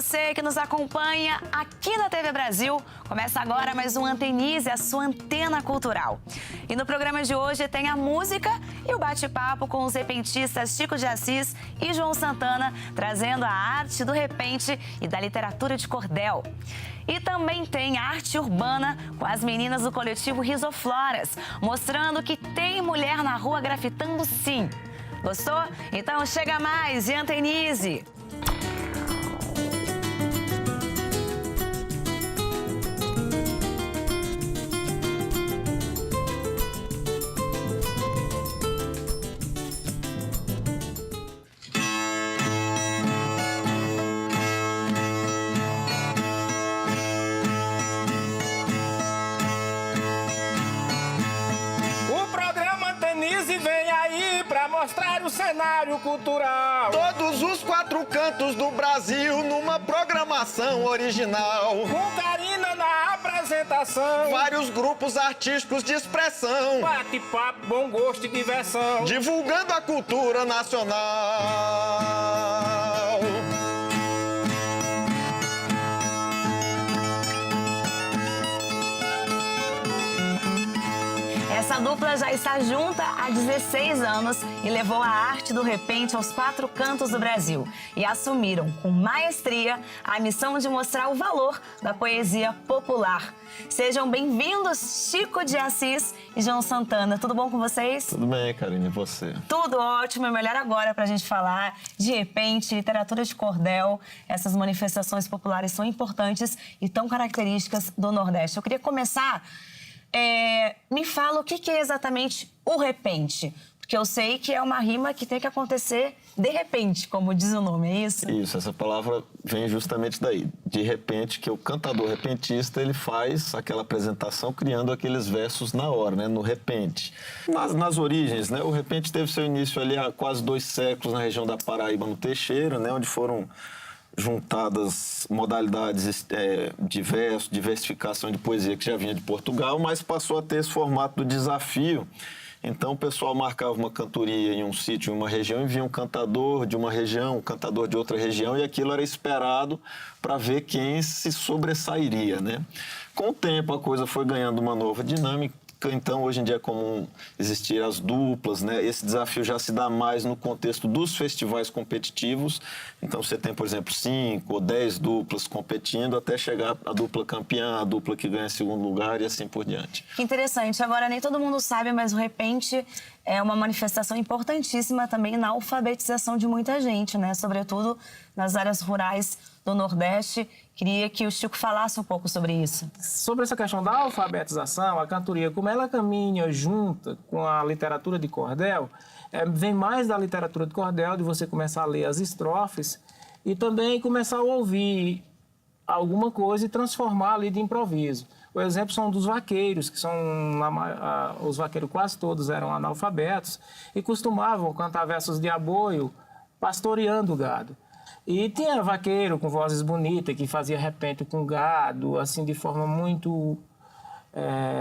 você que nos acompanha aqui na TV Brasil. Começa agora mais um Antenize, a sua antena cultural. E no programa de hoje tem a música e o bate-papo com os repentistas Chico de Assis e João Santana, trazendo a arte do repente e da literatura de cordel. E também tem arte urbana com as meninas do coletivo Risofloras, mostrando que tem mulher na rua grafitando sim. Gostou? Então chega mais e Antenize! Mostrar o cenário cultural. Todos os quatro cantos do Brasil numa programação original. Com Karina na apresentação. Vários grupos artísticos de expressão. Bate-papo, bom gosto e diversão. Divulgando a cultura nacional. Essa dupla já está junta há 16 anos e levou a arte do repente aos quatro cantos do Brasil. E assumiram com maestria a missão de mostrar o valor da poesia popular. Sejam bem-vindos, Chico de Assis e João Santana. Tudo bom com vocês? Tudo bem, Karine, e você? Tudo ótimo, é melhor agora para a gente falar de repente, literatura de cordel. Essas manifestações populares são importantes e tão características do Nordeste. Eu queria começar... me fala o que é exatamente o repente, porque eu sei que é uma rima que tem que acontecer de repente, como diz o nome, é isso? Isso, essa palavra vem justamente daí, de repente, que o cantador repentista, ele faz aquela apresentação criando aqueles versos na hora, né, no repente. Nas origens, né, o repente teve seu início ali há quase 2 séculos na região da Paraíba, no Teixeira, né, onde foram juntadas modalidades de verso, diversificação de poesia que já vinha de Portugal, mas passou a ter esse formato do desafio. Então o pessoal marcava uma cantoria em um sítio, em uma região, e vinha um cantador de uma região, um cantador de outra região, e aquilo era esperado para ver quem se sobressairia, né? Com o tempo a coisa foi ganhando uma nova dinâmica. Então, hoje em dia é comum existir as duplas, né? Esse desafio já se dá mais no contexto dos festivais competitivos. Então, você tem, por exemplo, 5 ou 10 duplas competindo até chegar a dupla campeã, a dupla que ganha segundo lugar e assim por diante. Que interessante. Agora, nem todo mundo sabe, mas o repente é uma manifestação importantíssima também na alfabetização de muita gente, né? Sobretudo nas áreas rurais do Nordeste. Queria que o Chico falasse um pouco sobre isso. Sobre essa questão da alfabetização, a cantoria, como ela caminha junta com a literatura de cordel, vem mais da literatura de cordel, de você começar a ler as estrofes e também começar a ouvir alguma coisa e transformar ali de improviso. O exemplo são dos vaqueiros, que são, os vaqueiros quase todos eram analfabetos e costumavam cantar versos de aboio pastoreando o gado. E tinha vaqueiro com vozes bonitas que fazia repente com gado, assim, de forma muito...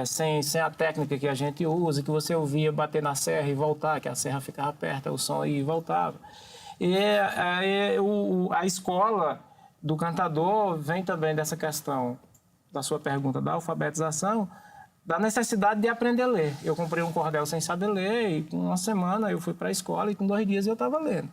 sem a técnica que a gente usa, que você ouvia bater na serra e voltar, que a serra ficava perto, o som ia e voltava. E a escola do cantador vem também dessa questão, da sua pergunta da alfabetização, da necessidade de aprender a ler. Eu comprei um cordel sem saber ler e com uma semana eu fui para a escola e com 2 dias eu estava lendo.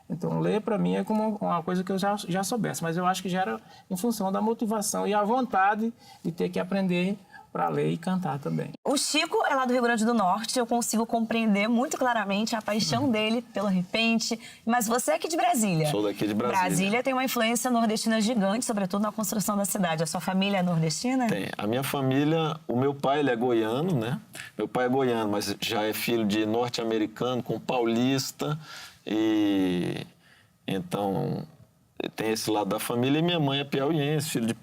Então, ler para mim é como uma coisa que eu já soubesse, mas eu acho que já era em função da motivação e a vontade de ter que aprender para ler e cantar também. O Chico é lá do Rio Grande do Norte, eu consigo compreender muito claramente a paixão dele pelo repente, mas você é aqui de Brasília. Sou daqui de Brasília. Brasília tem uma influência nordestina gigante, sobretudo na construção da cidade. A sua família é nordestina? Tem. A minha família, o meu pai, ele é goiano, né? Meu pai é goiano, mas já é filho de norte-americano com paulista. E então tem esse lado da família, e minha mãe é piauiense, filho de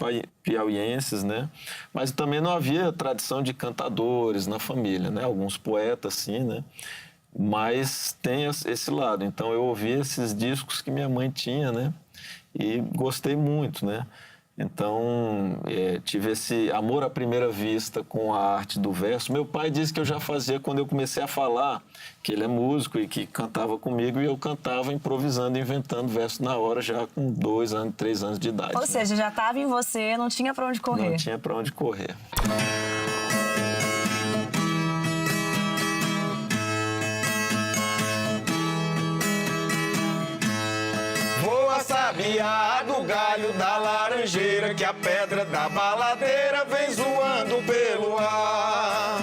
piauienses, né? Mas também não havia tradição de cantadores na família, né? Alguns poetas, sim, né? Mas tem esse lado. Então eu ouvi esses discos que minha mãe tinha, né? E gostei muito, né? Então, tive esse amor à primeira vista com a arte do verso. Meu pai disse que eu já fazia quando eu comecei a falar, que ele é músico e que cantava comigo, e eu cantava improvisando, inventando verso na hora, já com 2 anos, 3 anos de idade. Ou seja, já estava em você, não tinha para onde correr. Não tinha para onde correr. Voa sabiá do galho da laranjeira, que a pedra da baladeira vem zoando pelo ar.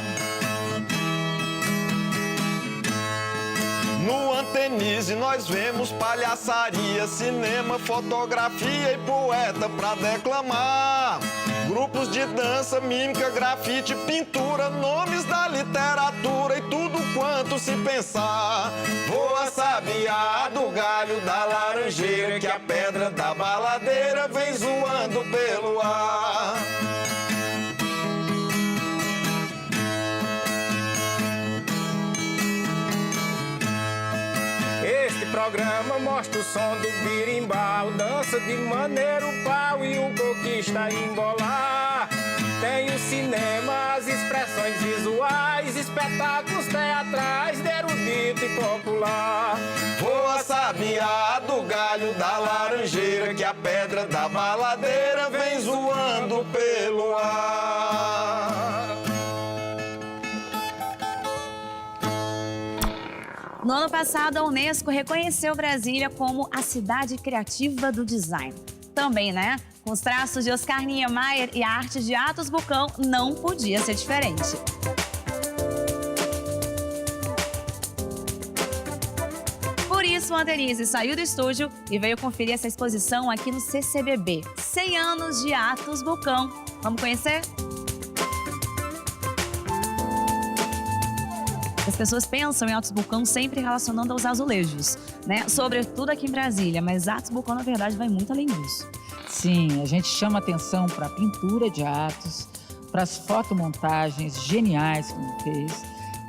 No Antenise nós vemos palhaçaria, cinema, fotografia e poeta pra declamar. Grupos de dança, mímica, grafite, pintura, nomes da literatura e tudo quanto se pensar. Voa sabiá do galho da laranjeira, que a pedra da baladeira vem zoando pelo ar. Este programa mostra o som do birimbau, dança de maneiro pau e o coquista embolar. Tem o cinema, as expressões visuais, espetáculos teatrais de erudito e popular. Voa sabiá do galho da laranjeira, que a pedra da baladeira vem zoando pelo ar. No ano passado, a Unesco reconheceu Brasília como a cidade criativa do design. Também, né? Com os traços de Oscar Niemeyer e a arte de Atos Bulcão, não podia ser diferente. Por isso, o Antenise saiu do estúdio e veio conferir essa exposição aqui no CCBB. 100 anos de Atos Bulcão. Vamos conhecer? As pessoas pensam em Atos Bulcão sempre relacionando aos azulejos, né? Sobretudo aqui em Brasília, mas Atos Bulcão, na verdade, vai muito além disso. Sim, a gente chama atenção para a pintura de Atos, para as fotomontagens geniais que ele fez,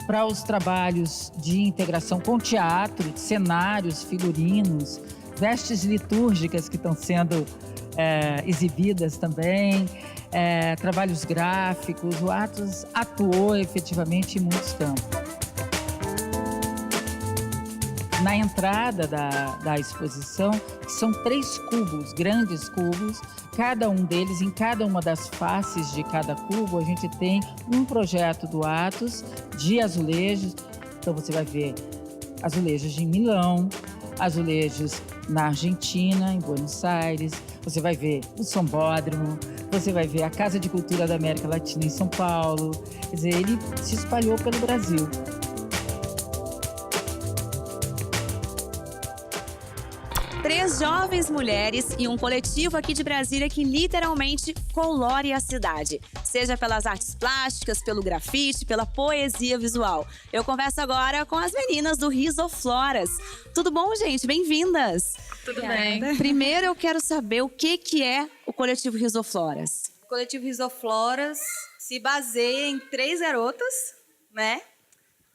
para os trabalhos de integração com teatro, cenários, figurinos, vestes litúrgicas que estão sendo exibidas também, trabalhos gráficos. O Atos atuou efetivamente em muitos campos. Na entrada da exposição, que são 3 cubos, grandes cubos, cada um deles, em cada uma das faces de cada cubo, a gente tem um projeto do Atos de azulejos. Então você vai ver azulejos de Milão, azulejos na Argentina, em Buenos Aires, você vai ver o Sambódromo, você vai ver a Casa de Cultura da América Latina em São Paulo. Quer dizer, ele se espalhou pelo Brasil. Três jovens mulheres e um coletivo aqui de Brasília que literalmente colore a cidade. Seja pelas artes plásticas, pelo grafite, pela poesia visual. Eu converso agora com as meninas do Risofloras. Tudo bom, gente? Bem-vindas! Tudo bem. Primeiro eu quero saber o que é o coletivo Risofloras. O coletivo Risofloras se baseia em 3 garotas, né?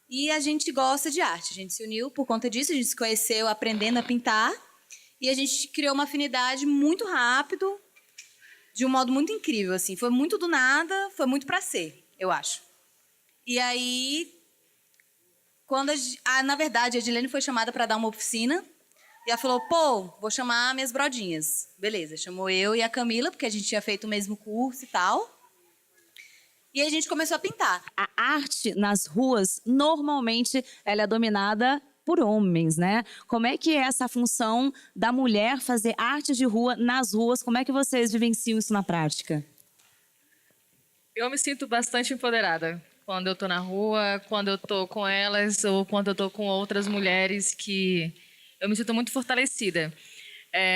E a gente gosta de arte. A gente se uniu por conta disso, a gente se conheceu aprendendo a pintar. E a gente criou uma afinidade muito rápido, de um modo muito incrível, assim. Foi muito do nada, foi muito pra ser, eu acho. E aí, na verdade, a Edilene foi chamada para dar uma oficina. E ela falou, pô, vou chamar minhas brodinhas. Beleza, chamou eu e a Camila, porque a gente tinha feito o mesmo curso e tal. E aí a gente começou a pintar. A arte nas ruas, normalmente, ela é dominada por homens, né? Como é que é essa função da mulher fazer arte de rua nas ruas? Como é que vocês vivenciam isso na prática? Eu me sinto bastante empoderada quando eu tô na rua, quando eu tô com elas ou quando eu tô com outras mulheres, que eu me sinto muito fortalecida.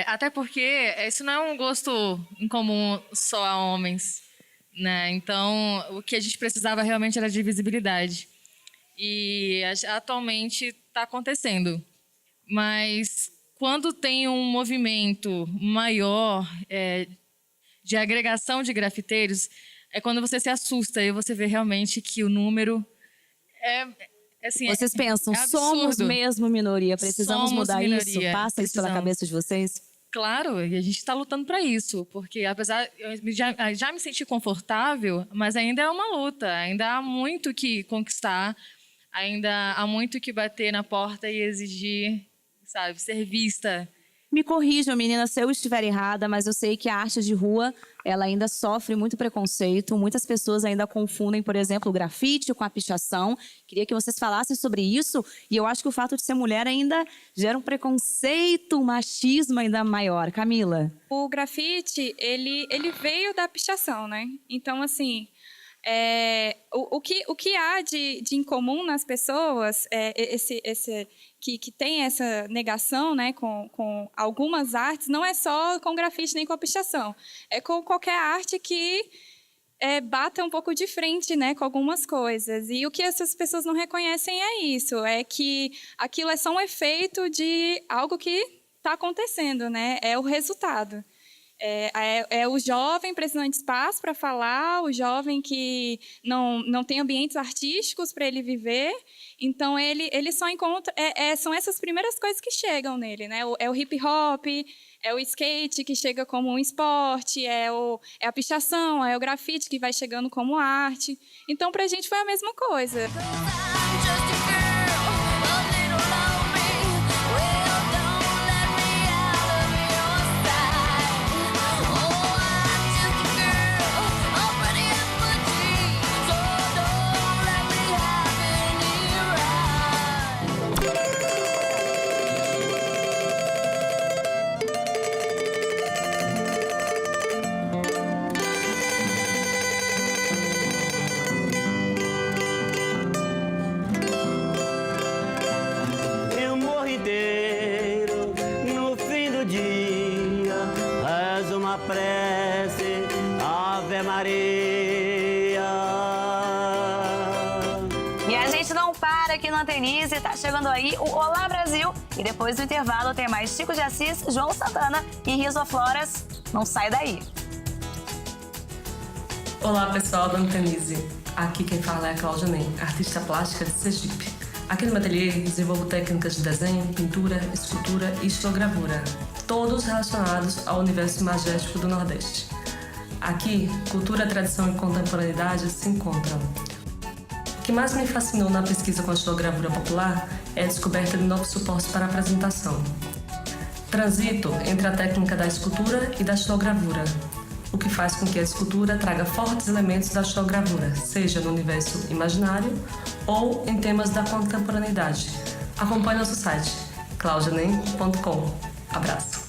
Até porque isso não é um gosto em comum só a homens, né? Então, o que a gente precisava realmente era de visibilidade. E atualmente está acontecendo. Mas quando tem um movimento maior de agregação de grafiteiros, é quando você se assusta e você vê realmente que o número assim, vocês pensam, é somos mesmo minoria, precisamos Somos mudar minoria, isso? Passa isso pela cabeça de vocês? Claro, e a gente está lutando para isso, porque apesar eu já me senti confortável, mas ainda é uma luta, ainda há muito que conquistar, ainda há muito que bater na porta e exigir, sabe, ser vista. Me corrijam, menina, se eu estiver errada, mas eu sei que a arte de rua, ela ainda sofre muito preconceito. Muitas pessoas ainda confundem, por exemplo, o grafite com a pichação. Queria que vocês falassem sobre isso. E eu acho que o fato de ser mulher ainda gera um preconceito, um machismo ainda maior. Camila? O grafite, ele veio da pichação, né? Então, assim, o que há de incomum nas pessoas, que tem essa negação, né, com algumas artes, não é só com grafite nem com a pichação. É com qualquer arte que bata um pouco de frente, né, com algumas coisas. E o que essas pessoas não reconhecem é isso, é que aquilo é só um efeito de algo que está acontecendo, né? É o resultado. É o jovem precisando de espaço para falar, o jovem que não tem ambientes artísticos para ele viver. Então, ele só encontra... são essas primeiras coisas que chegam nele, né? É o hip-hop, é o skate, que chega como um esporte, é a pichação, é o grafite, que vai chegando como arte. Então, para a gente foi a mesma coisa. Aqui no Antenize, tá chegando aí o Olá Brasil e depois do intervalo tem mais Chico de Assis, João Santana e Risofloras. Não sai daí. Olá pessoal do Antenize, aqui quem fala é a Cláudia Nem, artista plástica de Sergipe. Aqui no meu ateliê desenvolvo técnicas de desenho, pintura, escultura e estilogravura, todos relacionados ao universo magético do Nordeste. Aqui, cultura, tradição e contemporaneidade se encontram. O que mais me fascinou na pesquisa com a estilogravura popular é a descoberta de novos suportes para apresentação. Transito entre a técnica da escultura e da estilogravura, o que faz com que a escultura traga fortes elementos da estilogravura, seja no universo imaginário ou em temas da contemporaneidade. Acompanhe nosso site, claudianem.com. Abraço!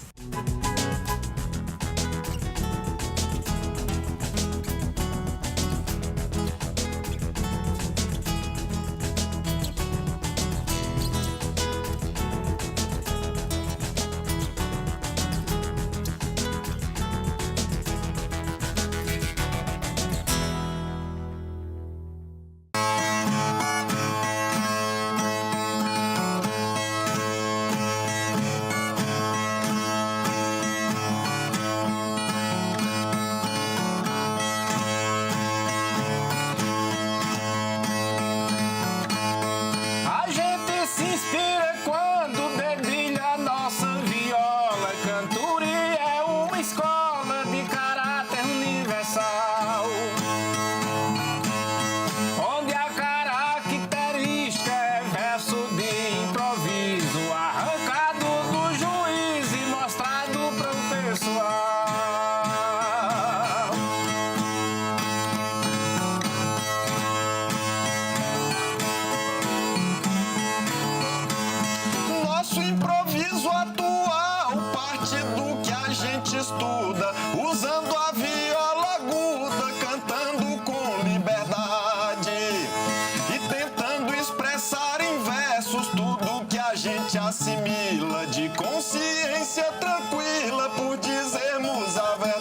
Assimila de consciência tranquila por dizermos a verdade.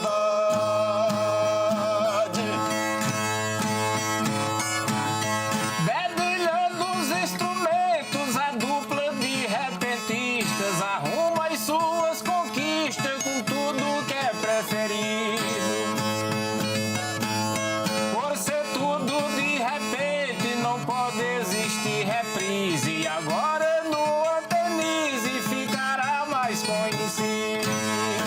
Dedilhando os instrumentos, a dupla de repentistas arruma as suas conquistas com tudo que é preferido. Por ser tudo de repente, não pode existir reprise. E agora no Antenize ficará mais conhecido.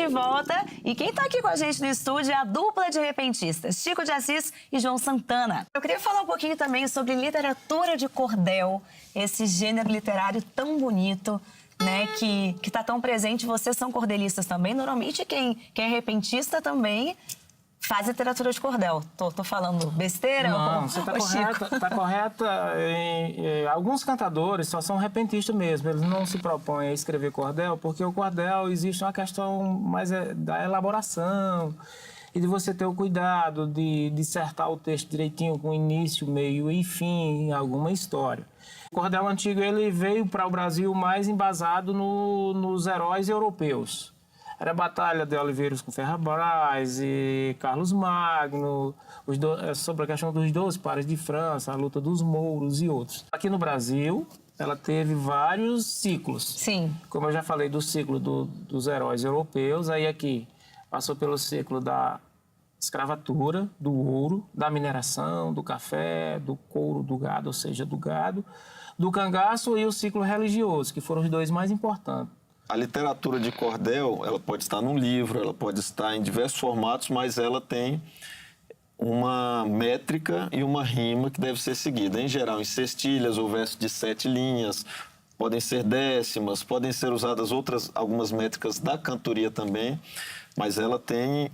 de volta e quem tá aqui com a gente no estúdio é a dupla de repentistas, Chico de Assis e João Santana. Eu queria falar um pouquinho também sobre literatura de cordel, esse gênero literário tão bonito, né, que tá tão presente. Vocês são cordelistas também. Normalmente quem é repentista também faz literatura de cordel. Tô falando besteira? Não, você tá correta. Alguns cantadores só são repentistas mesmo. Eles não se propõem a escrever cordel, porque o cordel existe uma questão mais da elaboração e de você ter o cuidado de dissertar o texto direitinho com início, meio e fim em alguma história. O cordel antigo ele veio para o Brasil mais embasado nos heróis europeus. Era a Batalha de Oliveiros com Ferrabras e Carlos Magno, sobre a questão dos 12 pares de França, a luta dos mouros e outros. Aqui no Brasil, ela teve vários ciclos. Sim. Como eu já falei do ciclo dos heróis europeus, aí aqui passou pelo ciclo da escravatura, do ouro, da mineração, do café, do couro do gado, ou seja, do gado, do cangaço e o ciclo religioso, que foram os dois mais importantes. A literatura de cordel, ela pode estar num livro, ela pode estar em diversos formatos, mas ela tem uma métrica e uma rima que deve ser seguida. Em geral, em cestilhas ou versos de 7 linhas, podem ser décimas, podem ser usadas algumas métricas da cantoria também, mas ela tem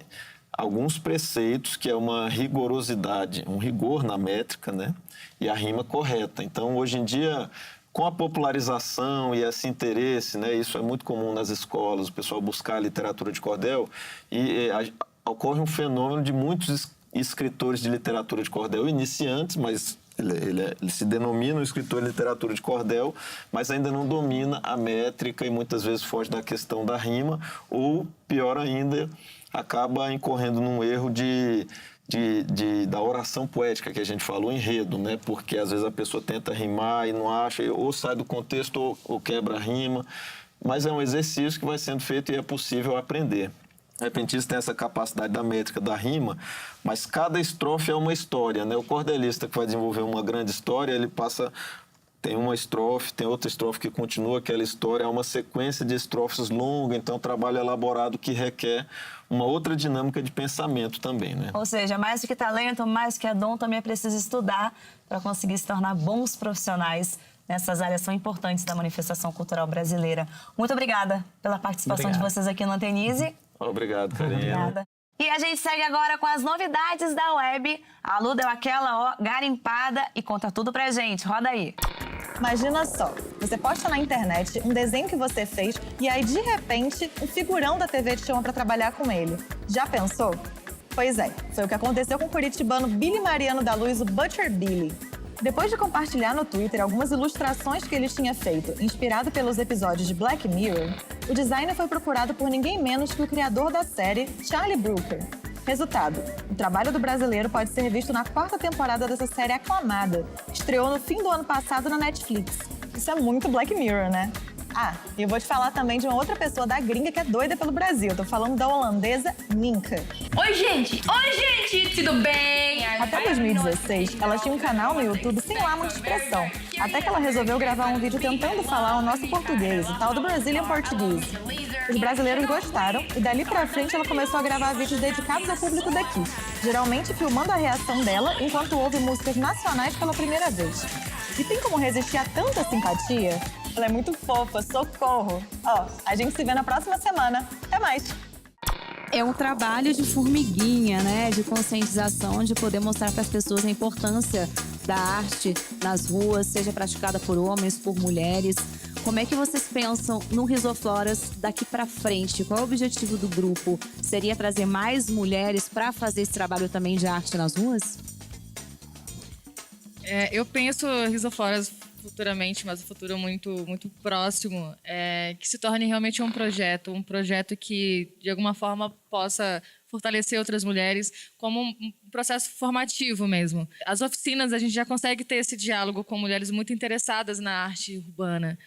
alguns preceitos que é uma rigorosidade, um rigor na métrica, né? E a rima correta. Então, hoje em dia, com a popularização e esse interesse, né, isso é muito comum nas escolas, o pessoal buscar a literatura de cordel, ocorre um fenômeno de muitos escritores de literatura de cordel iniciantes, mas ele se denomina um escritor de literatura de cordel, mas ainda não domina a métrica e muitas vezes foge da questão da rima, ou, pior ainda, acaba incorrendo num erro da oração poética que a gente falou, enredo, né? Porque às vezes a pessoa tenta rimar e não acha, ou sai do contexto ou quebra a rima, mas é um exercício que vai sendo feito e é possível aprender. O repentista tem essa capacidade da métrica, da rima, mas cada estrofe é uma história, né? O cordelista que vai desenvolver uma grande história, ele passa... Tem uma estrofe, tem outra estrofe que continua aquela história, é uma sequência de estrofes longa, então é um trabalho elaborado que requer uma outra dinâmica de pensamento também, né? Ou seja, mais do que talento, mais do que dom, também é preciso estudar para conseguir se tornar bons profissionais nessas áreas tão importantes da manifestação cultural brasileira. Muito obrigada pela participação de vocês aqui no Antenize. Obrigado, Karina. Obrigada. E a gente segue agora com as novidades da web. A Lu deu aquela garimpada e conta tudo pra gente. Roda aí. Imagina só, você posta na internet um desenho que você fez e aí, de repente, um figurão da TV te chama para trabalhar com ele. Já pensou? Pois é, foi o que aconteceu com o curitibano Billy Mariano da Luz, o Butcher Billy. Depois de compartilhar no Twitter algumas ilustrações que ele tinha feito, inspirado pelos episódios de Black Mirror, o designer foi procurado por ninguém menos que o criador da série, Charlie Brooker. Resultado, o trabalho do brasileiro pode ser visto na 4ª temporada dessa série aclamada, que estreou no fim do ano passado na Netflix. Isso é muito Black Mirror, né? Ah, e eu vou te falar também de uma outra pessoa da gringa que é doida pelo Brasil. Eu tô falando da holandesa Minka. Oi, gente! Oi, gente! Tudo bem? Até 2016, ela tinha um canal no YouTube sem lá muita expressão. Até que ela resolveu gravar um vídeo tentando falar o nosso português, o tal do Brazilian Portuguese. Os brasileiros gostaram e dali pra frente ela começou a gravar vídeos dedicados ao público daqui, geralmente filmando a reação dela enquanto ouve músicas nacionais pela primeira vez. E tem como resistir a tanta simpatia? Ela é muito fofa, socorro! Ó, a gente se vê na próxima semana. Até mais! É um trabalho de formiguinha, né? De conscientização, de poder mostrar para as pessoas a importância da arte nas ruas, seja praticada por homens, por mulheres. Como é que vocês pensam no Risofloras daqui para frente? Qual é o objetivo do grupo? Seria trazer mais mulheres para fazer esse trabalho também de arte nas ruas? Eu penso Risofloras futuramente, mas um futuro muito próximo, que se torne realmente um projeto que de alguma forma possa fortalecer outras mulheres como um processo formativo mesmo. As oficinas, a gente já consegue ter esse diálogo com mulheres muito interessadas na arte urbana.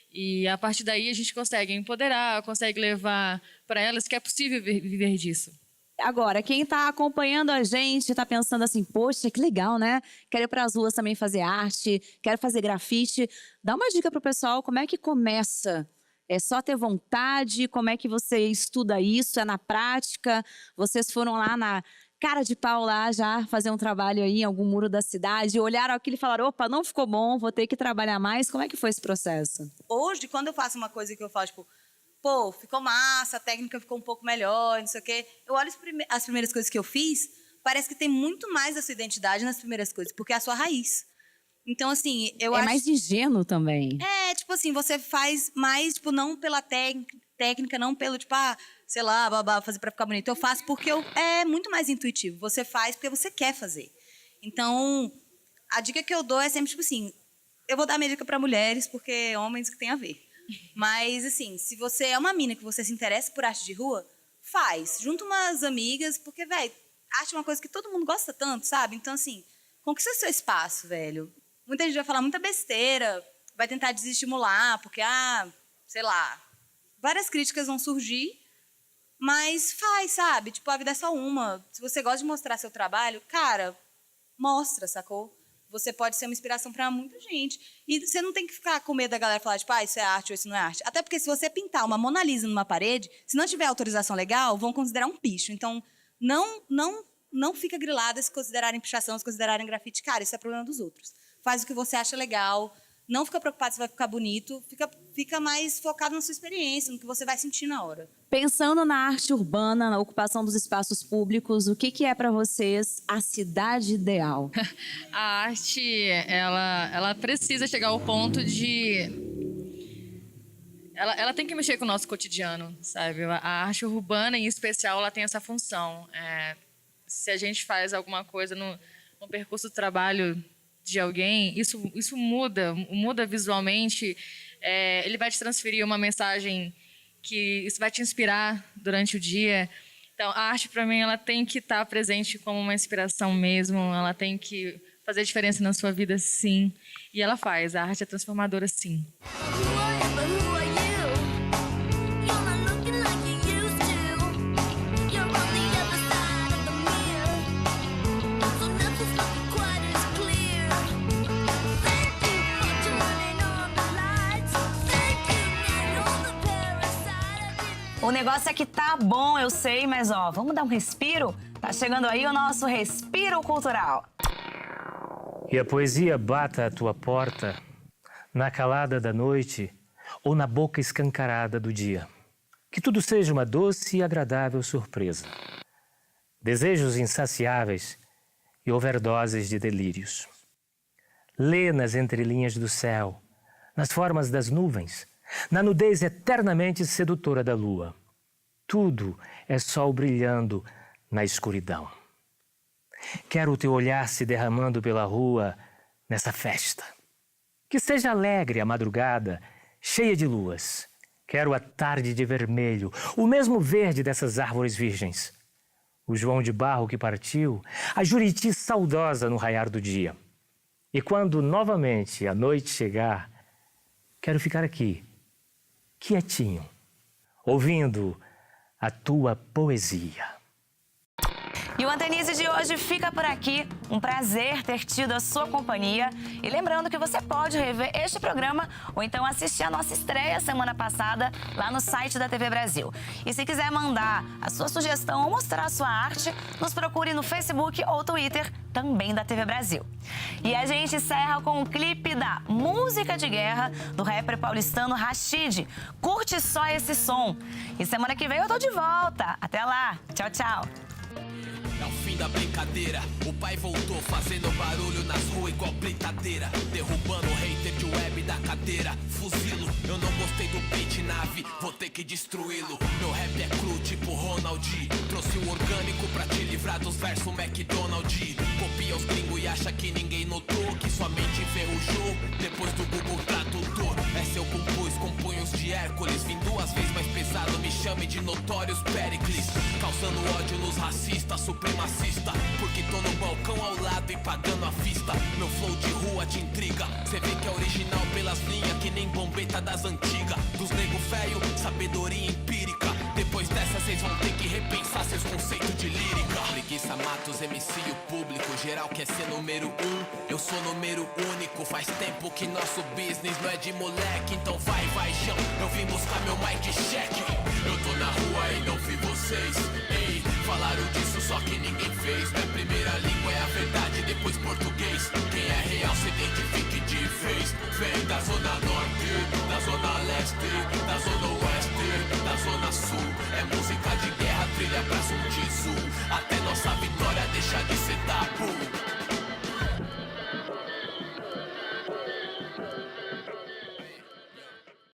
E a partir daí a gente consegue empoderar, consegue levar para elas que é possível viver disso. Agora, quem está acompanhando a gente está pensando assim, poxa, que legal, né? Quero ir para as ruas também fazer arte, quero fazer grafite. Dá uma dica para o pessoal, como é que começa É só ter vontade? Como é que você estuda isso? É na prática? Vocês foram lá na cara de pau lá já fazer um trabalho aí em algum muro da cidade, olharam aquilo e falaram, opa, não ficou bom, vou ter que trabalhar mais. Como é que foi esse processo? Hoje, quando eu faço uma coisa que eu falo, tipo, pô, ficou massa, a técnica ficou um pouco melhor, não sei o quê, eu olho as primeiras coisas que eu fiz, parece que tem muito mais da sua identidade nas primeiras coisas, porque é a sua raiz. Então, assim, eu acho... É mais ingênuo também. É, tipo assim, você faz mais, tipo, não pela técnica, não pelo, tipo, sei lá, babá, fazer pra ficar bonito. Eu faço porque é muito mais intuitivo. Você faz porque você quer fazer. Então, a dica que eu dou é sempre, tipo assim, eu vou dar minha dica pra mulheres, porque homens que tem a ver. Mas, assim, se você é uma mina que você se interessa por arte de rua, faz. Junta umas amigas, porque, velho, arte é uma coisa que todo mundo gosta tanto, sabe? Então, assim, conquista seu espaço, velho. Muita gente vai falar muita besteira, vai tentar desestimular, porque, sei lá, várias críticas vão surgir, mas faz, sabe? Tipo, a vida é só uma. Se você gosta de mostrar seu trabalho, cara, mostra, sacou? Você pode ser uma inspiração para muita gente. E você não tem que ficar com medo da galera falar, tipo, isso é arte ou isso não é arte. Até porque se você pintar uma Mona Lisa numa parede, se não tiver autorização legal, vão considerar um picho. Então, não fica grilada se considerarem pichação, se considerarem grafite. Cara, isso é problema dos outros. Faz o que você acha legal, não fica preocupado se vai ficar bonito, fica mais focado na sua experiência, no que você vai sentir na hora. Pensando na arte urbana, na ocupação dos espaços públicos, o que é para vocês a cidade ideal? A arte, ela precisa chegar ao ponto de... Ela tem que mexer com o nosso cotidiano, sabe? A arte urbana, em especial, ela tem essa função. Se a gente faz alguma coisa no percurso do trabalho de alguém, isso muda visualmente, ele vai te transferir uma mensagem que isso vai te inspirar durante o dia. Então, a arte, para mim, ela tem que estar presente como uma inspiração mesmo, ela tem que fazer diferença na sua vida, sim. E ela faz, a arte é transformadora, sim. O negócio é que tá bom, eu sei, mas ó, vamos dar um respiro? Tá chegando aí o nosso Respiro Cultural. E a poesia bata à tua porta, na calada da noite ou na boca escancarada do dia. Que tudo seja uma doce e agradável surpresa. Desejos insaciáveis e overdoses de delírios. Lê nas entrelinhas do céu, nas formas das nuvens, na nudez eternamente sedutora da lua. Tudo é sol brilhando na escuridão. Quero o teu olhar se derramando pela rua nessa festa. Que seja alegre a madrugada, cheia de luas. Quero a tarde de vermelho, o mesmo verde dessas árvores virgens. O João de Barro que partiu, a Juriti saudosa no raiar do dia. E quando novamente a noite chegar, quero ficar aqui, quietinho, ouvindo a tua poesia. E o Antenize de hoje fica por aqui. Um prazer ter tido a sua companhia. E lembrando que você pode rever este programa ou então assistir a nossa estreia semana passada lá no site da TV Brasil. E se quiser mandar a sua sugestão ou mostrar a sua arte, nos procure no Facebook ou Twitter, também da TV Brasil. E a gente encerra com um clipe da Música de Guerra do rapper paulistano Rashid. Curte só esse som. E semana que vem eu tô de volta. Até lá. Tchau, tchau. É o fim da brincadeira, o pai voltou fazendo barulho nas ruas igual britadeira, derrubando o hater de web da cadeira, fuzilo, eu não gostei do beat nave, vou ter que destruí-lo, meu rap é cru tipo Ronald, trouxe o orgânico pra te livrar dos versos McDonald's, copia os gringos e acha que ninguém notou, que sua mente enferrujou, depois do Google Tradutor, essa eu compus com punhos de Hércules, vim 2 vezes mais pesado, me chame de Notórios Pericles, causando ódio nos racistas, supremacista, porque tô no balcão ao lado e pagando a vista. Meu flow de rua te intriga, cê vê que é original pelas linhas, que nem bombeta das antigas. Dos nego velho, sabedoria empírica. Depois dessa cês vão ter que repensar seus conceitos de lírica. Preguiça mata os MC e o público, geral quer ser número 1, eu sou número único. Faz tempo que nosso business não é de moleque, então vai, chão. Eu vim buscar meu mic check. Eu tô na rua e não vi vocês. Ei, falaram disso, só que ninguém fez. Minha primeira língua é a verdade, depois português. Quem é real se identifique de vez. Vem da zona norte.